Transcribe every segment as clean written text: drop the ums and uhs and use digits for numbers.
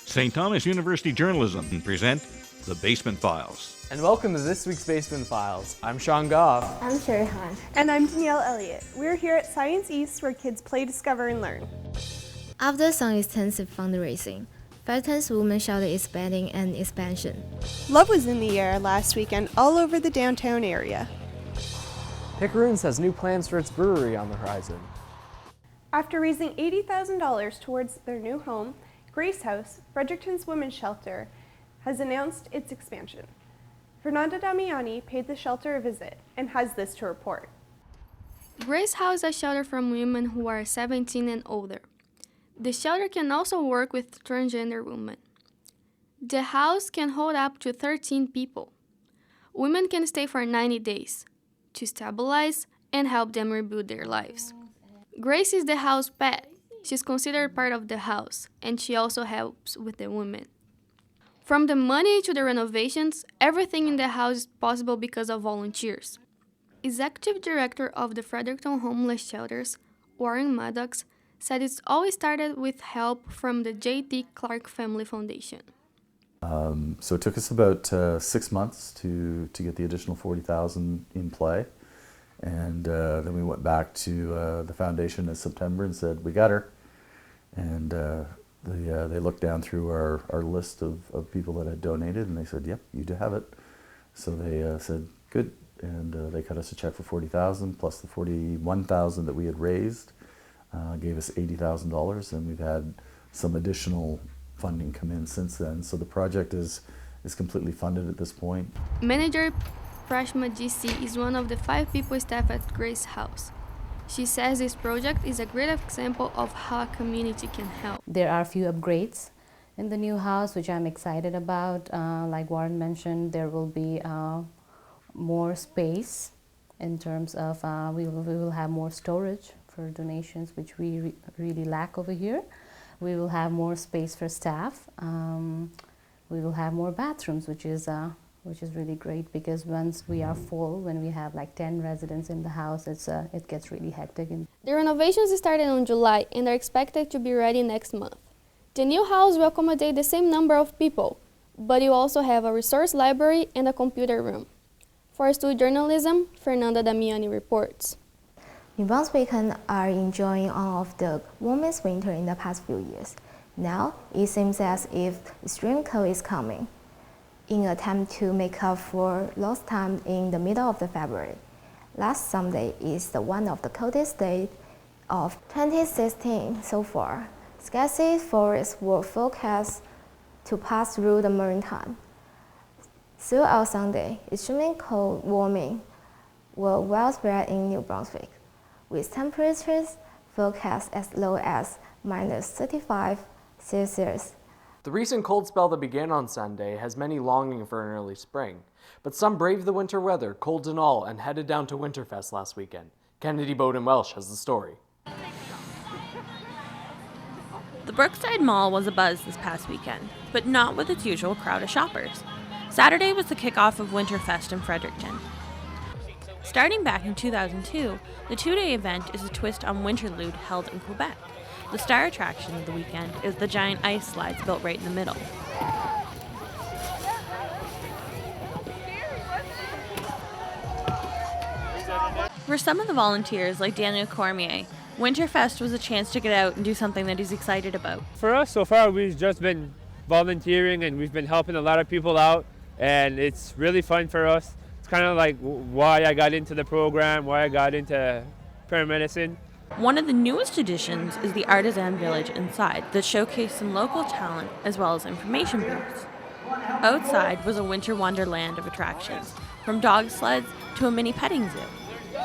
St. Thomas University Journalism present the Basement Files. And welcome to this week's Basement Files. I'm Sean Goff. I'm Sherry Han. And I'm Danielle Elliott. We're here at Science East where kids play, discover, and learn. After some extensive fundraising, Veterans Women's Shelter is expanding and expansion. Love was in the air last weekend all over the downtown area. Pickeroons has new plans for its brewery on the horizon. After raising $80,000 towards their new home, Grace House, Fredericton's women's shelter, has announced its expansion. Fernanda Damiani paid the shelter a visit and has this to report. Grace House is a shelter for women who are 17 and older. The shelter can also work with transgender women. The house can hold up to 13 people. Women can stay for 90 days to stabilize and help them rebuild their lives. Grace is the house pet. She's considered part of the house, and she also helps with the women. From the money to the renovations, everything in the house is possible because of volunteers. Executive Director of the Fredericton Homeless Shelters, Warren Maddox, said it's always started with help from the J.D. Clark Family Foundation. So it took us about 6 months to get the additional $40,000 in play. And then we went back to the foundation in September and said, we got her. And they looked down through our list of people that had donated, and they said, yep, you do have it. So they said, good. And they cut us a check for $40,000 plus the $41,000 that we had raised, gave us $80,000, and we've had some additional funding come in since then. So the project is completely funded at this point. Manager Prashma GC is one of the 5 people staff at Grace House. She says this project is a great example of how a community can help. There are a few upgrades in the new house, which I'm excited about. Like Warren mentioned, there will be more space in terms of we will have more storage for donations, which we really lack over here. We will have more space for staff. We will have more bathrooms, which is really great, because once we are full, when we have like 10 residents in the house, it gets really hectic. The renovations started in July and are expected to be ready next month. The new house will accommodate the same number of people, but you also have a resource library and a computer room. For Student Journalism, Fernanda Damiani reports. New Brunswickers are enjoying all of the warmest winter in the past few years. Now, it seems as if extreme cold is coming. In an attempt to make up for lost time in the middle of the February, last Sunday is one of the coldest days of 2016 so far. Scarcity forests were forecast to pass through the maritime. Throughout Sunday, extremely cold warming were well spread in New Brunswick, with temperatures forecast as low as -35 Celsius. The recent cold spell that began on Sunday has many longing for an early spring, but some braved the winter weather, colds and all, and headed down to Winterfest last weekend. Kennedy Bowden-Welsh has the story. The Brookside Mall was abuzz this past weekend, but not with its usual crowd of shoppers. Saturday was the kickoff of Winterfest in Fredericton. Starting back in 2002, the 2-day event is a twist on Winterlude held in Quebec. The star attraction of the weekend is the giant ice slides built right in the middle. For some of the volunteers, like Daniel Cormier, Winterfest was a chance to get out and do something that he's excited about. For us, so far, we've just been volunteering and we've been helping a lot of people out, and it's really fun for us. It's kind of like why I got into the program, why I got into paramedicine. One of the newest additions is the Artisan Village inside that showcased some local talent as well as information booths. Outside was a winter wonderland of attractions, from dog sleds to a mini petting zoo.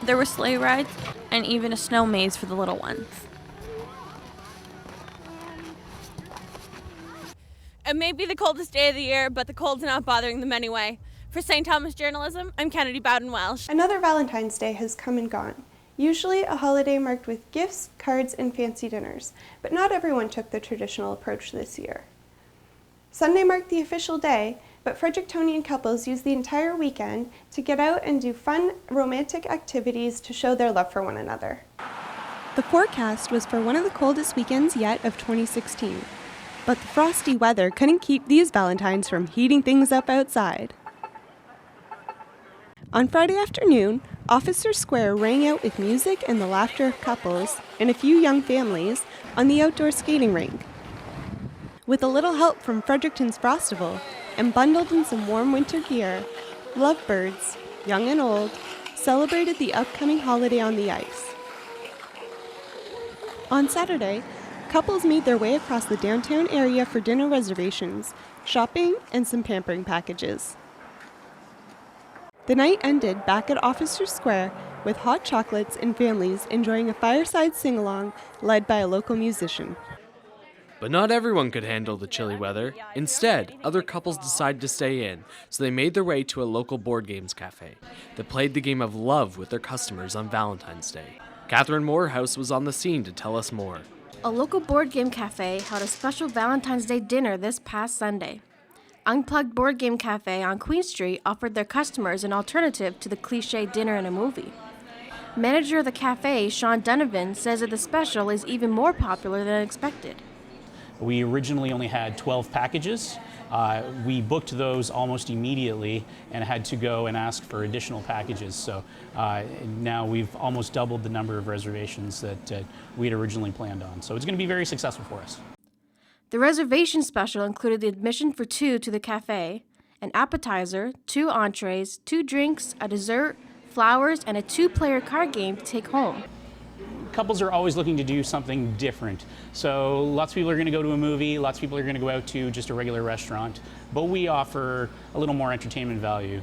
There were sleigh rides and even a snow maze for the little ones. It may be the coldest day of the year, but the cold's not bothering them anyway. For St. Thomas Journalism, I'm Kennedy Bowden-Welsh. Another Valentine's Day has come and gone. Usually a holiday marked with gifts, cards, and fancy dinners, but not everyone took the traditional approach this year. Sunday marked the official day, but Frederictonian couples used the entire weekend to get out and do fun, romantic activities to show their love for one another. The forecast was for one of the coldest weekends yet of 2016. But the frosty weather couldn't keep these Valentines from heating things up outside. On Friday afternoon, Officer Square rang out with music and the laughter of couples and a few young families on the outdoor skating rink. With a little help from Fredericton's Frostival and bundled in some warm winter gear, lovebirds, young and old, celebrated the upcoming holiday on the ice. On Saturday, couples made their way across the downtown area for dinner reservations, shopping, and some pampering packages. The night ended back at Officer Square with hot chocolates and families enjoying a fireside sing-along led by a local musician. But not everyone could handle the chilly weather. Instead, other couples decided to stay in, so they made their way to a local board games cafe that played the game of love with their customers on Valentine's Day. Catherine Morehouse was on the scene to tell us more. A local board game cafe held a special Valentine's Day dinner this past Sunday. Unplugged Board Game Cafe on Queen Street offered their customers an alternative to the cliché dinner and a movie. Manager of the cafe, Sean Donovan, says that the special is even more popular than expected. We originally only had 12 packages. We booked those almost immediately and had to go and ask for additional packages. So now we've almost doubled the number of reservations that we had originally planned on. So it's going to be very successful for us. The reservation special included the admission for two to the cafe, an appetizer, 2 entrees, 2 drinks, a dessert, flowers, and a 2-player card game to take home. Couples are always looking to do something different. So lots of people are going to go to a movie, lots of people are going to go out to just a regular restaurant, but we offer a little more entertainment value.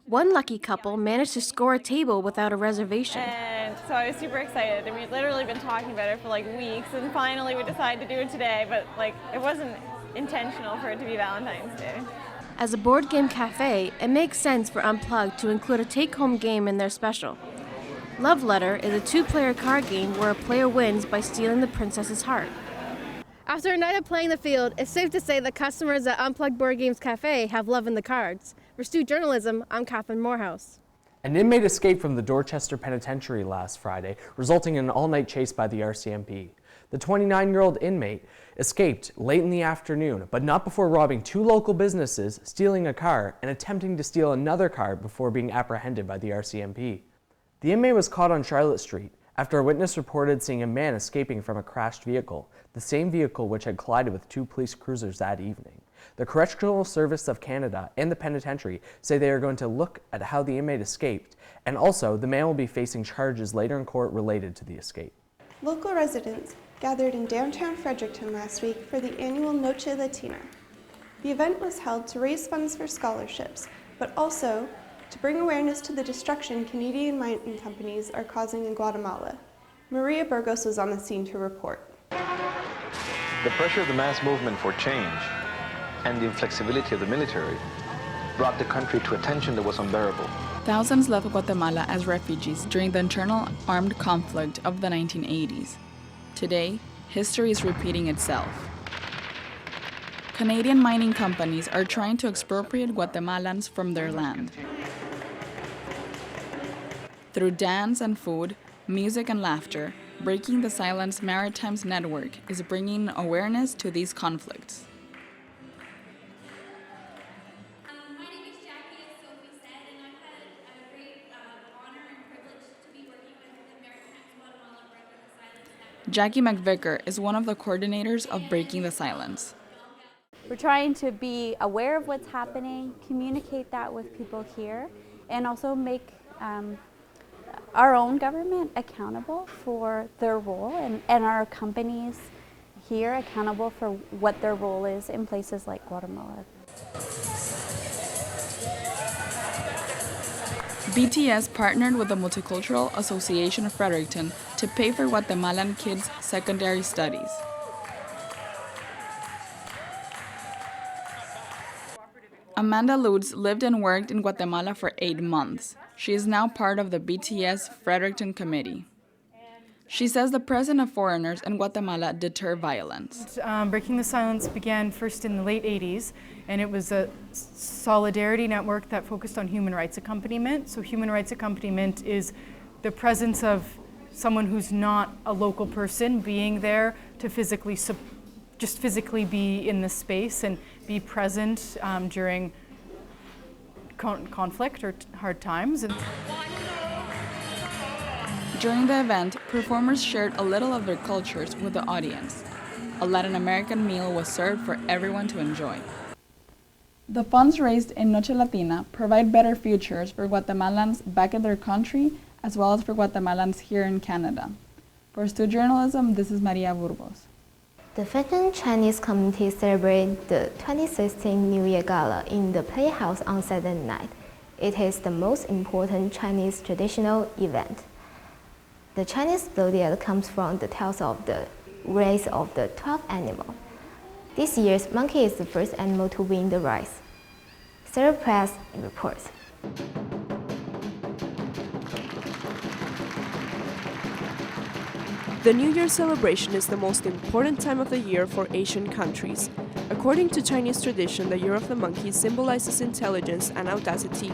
One lucky couple managed to score a table without a reservation. And so I was super excited, and we'd literally been talking about it for like weeks, and finally we decided to do it today, but like it wasn't intentional for it to be Valentine's Day. As a board game cafe, it makes sense for Unplugged to include a take-home game in their special. Love Letter is a 2-player card game where a player wins by stealing the princess's heart. After a night of playing the field, it's safe to say that customers at Unplugged Board Games Cafe have love in the cards. For Stu Journalism, I'm Catherine Morehouse. An inmate escaped from the Dorchester Penitentiary last Friday, resulting in an all-night chase by the RCMP. The 29-year-old inmate escaped late in the afternoon, but not before robbing 2 local businesses, stealing a car, and attempting to steal another car before being apprehended by the RCMP. The inmate was caught on Charlotte Street after a witness reported seeing a man escaping from a crashed vehicle, the same vehicle which had collided with 2 police cruisers that evening. The Correctional Service of Canada and the penitentiary say they are going to look at how the inmate escaped, and also the man will be facing charges later in court related to the escape. Local residents gathered in downtown Fredericton last week for the annual Noche Latina. The event was held to raise funds for scholarships, but also to bring awareness to the destruction Canadian mining companies are causing in Guatemala. Maria Burgos was on the scene to report. The pressure of the mass movement for change and the inflexibility of the military brought the country to a tension that was unbearable. Thousands left Guatemala as refugees during the internal armed conflict of the 1980s. Today, history is repeating itself. Canadian mining companies are trying to expropriate Guatemalans from their land. Through dance and food, music and laughter, Breaking the Silence Maritimes Network is bringing awareness to these conflicts. My name is Jackie, as Sophie said, and I've had a great honor and privilege to be working with the Maritimes Guatemala Breaking the Silence Network. Jackie McVicker is one of the coordinators of Breaking the Silence. We're trying to be aware of what's happening, communicate that with people here, and also make our own government accountable for their role and our companies here accountable for what their role is in places like Guatemala. BTS partnered with the Multicultural Association of Fredericton to pay for Guatemalan kids' secondary studies. Amanda Lutz lived and worked in Guatemala for 8 months. She is now part of the BTS Fredericton Committee. She says the presence of foreigners in Guatemala deter violence. Breaking the Silence began first in the late 80s, and it was a solidarity network that focused on human rights accompaniment. So human rights accompaniment is the presence of someone who's not a local person being there to physically just physically be in the space and be present during conflict or hard times. During the event, performers shared a little of their cultures with the audience. A Latin American meal was served for everyone to enjoy. The funds raised in Noche Latina provide better futures for Guatemalans back in their country, as well as for Guatemalans here in Canada. For Stu Journalism, this is Maria Burgos. The Fredericton Chinese community celebrated the 2016 New Year Gala in the Playhouse on Saturday night. It is the most important Chinese traditional event. The Chinese zodiac comes from the tales of the race of the 12th animal. This year's monkey is the first animal to win the race. Sarah Press reports. The New Year celebration is the most important time of the year for Asian countries. According to Chinese tradition, the Year of the Monkey symbolizes intelligence and audacity.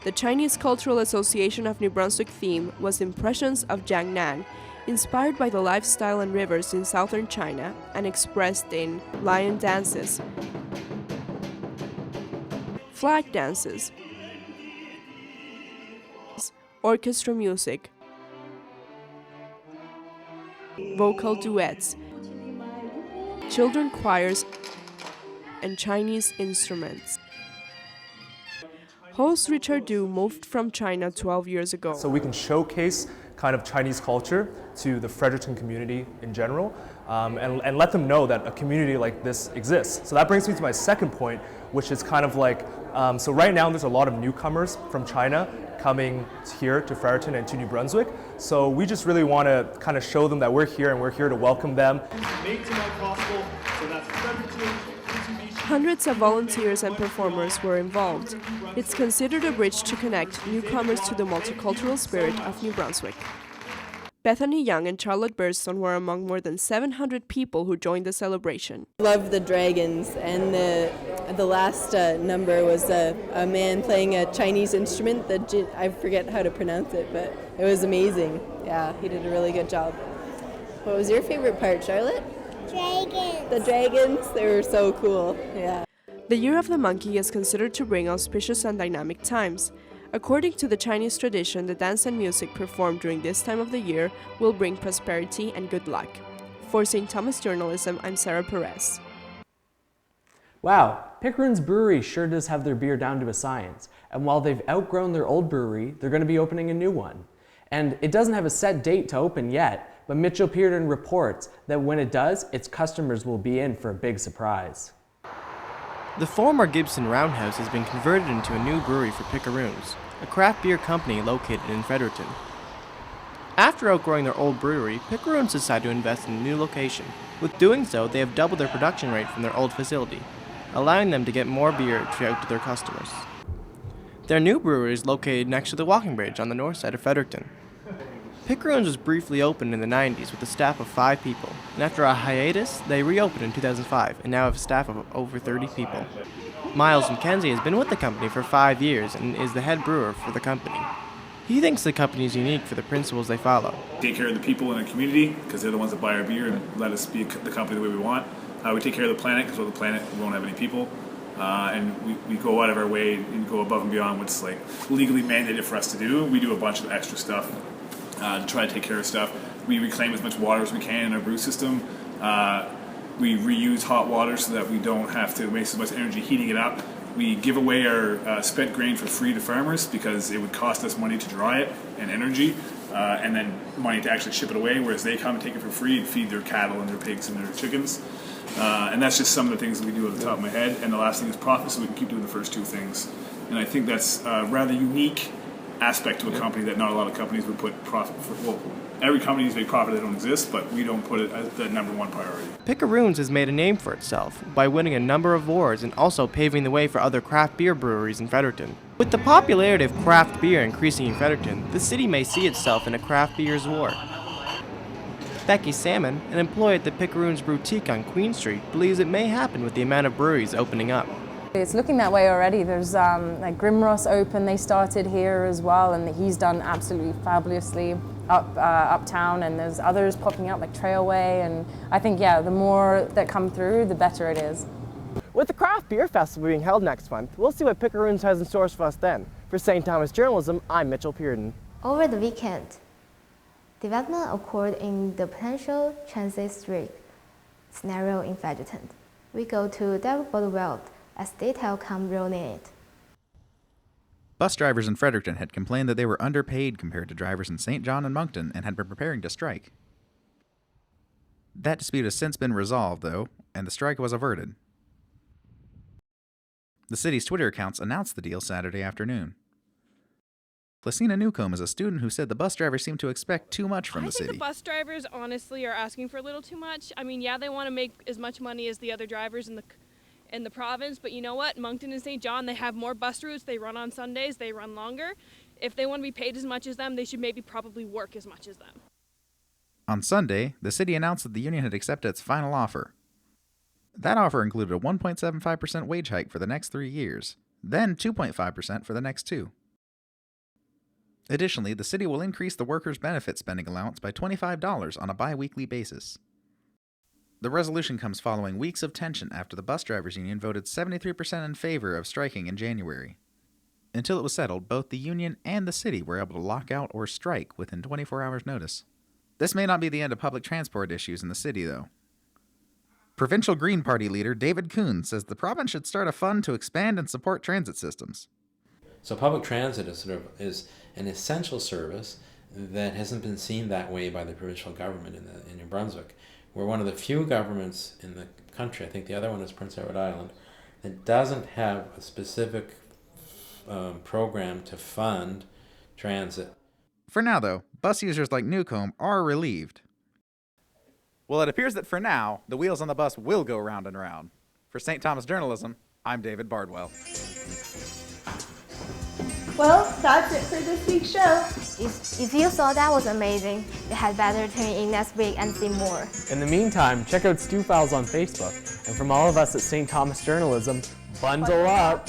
The Chinese Cultural Association of New Brunswick theme was Impressions of Jiangnan, inspired by the lifestyle and rivers in southern China and expressed in lion dances, flag dances, orchestra music, vocal duets, children choirs, and Chinese instruments. Host Richard Du moved from China 12 years ago. So we can showcase kind of Chinese culture to the Fredericton community in general, and let them know that a community like this exists. So that brings me to my second point, which is kind of like, so right now there's a lot of newcomers from China coming here to Fredericton and to New Brunswick. So we just really want to kind of show them that we're here and we're here to welcome them. Make tonight possible, so that's Fredericton. Hundreds of volunteers and performers were involved. It's considered a bridge to connect newcomers to the multicultural spirit of New Brunswick. Bethany Young and Charlotte Burston were among more than 700 people who joined the celebration. Loved the dragons, and the last number was a man playing a Chinese instrument. I forget how to pronounce it, but it was amazing. Yeah, he did a really good job. What was your favorite part, Charlotte? Dragons. The dragons, they were so cool, yeah. The Year of the Monkey is considered to bring auspicious and dynamic times. According to the Chinese tradition, the dance and music performed during this time of the year will bring prosperity and good luck. For St. Thomas Journalism, I'm Sarah Perez. Wow, Pickeron's Brewery sure does have their beer down to a science. And while they've outgrown their old brewery, they're going to be opening a new one. And it doesn't have a set date to open yet, but Mitchell Pearden reports that when it does, its customers will be in for a big surprise. The former Gibson Roundhouse has been converted into a new brewery for Pickeroons, a craft beer company located in Fredericton. After outgrowing their old brewery, Pickeroons decided to invest in a new location. With doing so, they have doubled their production rate from their old facility, allowing them to get more beer out to their customers. Their new brewery is located next to the walking bridge on the north side of Fredericton. Pickeroons was briefly opened in the 90s with a staff of 5 people, and after a hiatus, they reopened in 2005 and now have a staff of over 30 people. Miles McKenzie has been with the company for 5 years and is the head brewer for the company. He thinks the company is unique for the principles they follow. Take care of the people in the community because they're the ones that buy our beer and let us be the company the way we want. We take care of the planet because without the planet we won't have any people. And we go out of our way and go above and beyond what's like legally mandated for us to do. We do a bunch of extra stuff to try to take care of stuff. We reclaim as much water as we can in our brew system. We reuse hot water so that we don't have to waste as much energy heating it up. We give away our spent grain for free to farmers because it would cost us money to dry it and energy, and then money to actually ship it away, whereas they come and take it for free and feed their cattle and their pigs and their chickens. And that's just some of the things that we do at the top of my head. And the last thing is profit, so we can keep doing the first two things. And I think that's a rather unique aspect to a company that not a lot of companies would put profit for. Well, every company needs to make profit that don't exist, but we don't put it as the number one priority. Pickeroons has made a name for itself by winning a number of awards and also paving the way for other craft beer breweries in Fredericton. With the popularity of craft beer increasing in Fredericton, the city may see itself in a craft beer's war. Becky Salmon, an employee at the Pickeroons Boutique on Queen Street, believes it may happen with the amount of breweries opening up. It's looking that way already. There's like Grimross open, they started here as well, and he's done absolutely fabulously. uptown, and there's others popping up like Trailway, and I think, yeah, the more that come through, the better it is. With the Craft Beer Festival being held next month, we'll see what Pickeroons has in store for us then. For St. Thomas Journalism, I'm Mitchell Pearden. Over the weekend, development occurred in the potential transit strike scenario in Fredericton. We go to David Bodwell as detail come rolling in it. Bus drivers in Fredericton had complained that they were underpaid compared to drivers in St. John and Moncton and had been preparing to strike. That dispute has since been resolved, though, and the strike was averted. The city's Twitter accounts announced the deal Saturday afternoon. Placina Newcomb is a student who said the bus drivers seem to expect too much from the city. I think the bus drivers honestly are asking for a little too much. I mean, yeah, they want to make as much money as the other drivers in the province, but you know what? Moncton and St. John, they have more bus routes, they run on Sundays, they run longer. If they want to be paid as much as them, they should maybe probably work as much as them. On Sunday, the city announced that the union had accepted its final offer. That offer included a 1.75% wage hike for the next 3 years, then 2.5% for the next 2. Additionally, the city will increase the workers' benefit spending allowance by $25 on a bi-weekly basis. The resolution comes following weeks of tension after the bus drivers union voted 73% in favor of striking in January. Until it was settled, both the union and the city were able to lock out or strike within 24 hours' notice. This may not be the end of public transport issues in the city, though. Provincial Green Party leader David Kuhn says the province should start a fund to expand and support transit systems. So public transit is an essential service that hasn't been seen that way by the provincial government in New Brunswick. We're one of the few governments in the country, I think the other one is Prince Edward Island, that doesn't have a specific program to fund transit. For now, though, bus users like Newcomb are relieved. Well, it appears that for now, the wheels on the bus will go round and round. For St. Thomas Journalism, I'm David Bardwell. Well, that's it for this week's show. If you thought that was amazing, you had better tune in next week and see more. In the meantime, check out Stu Files on Facebook. And from all of us at St. Thomas Journalism, bundle up.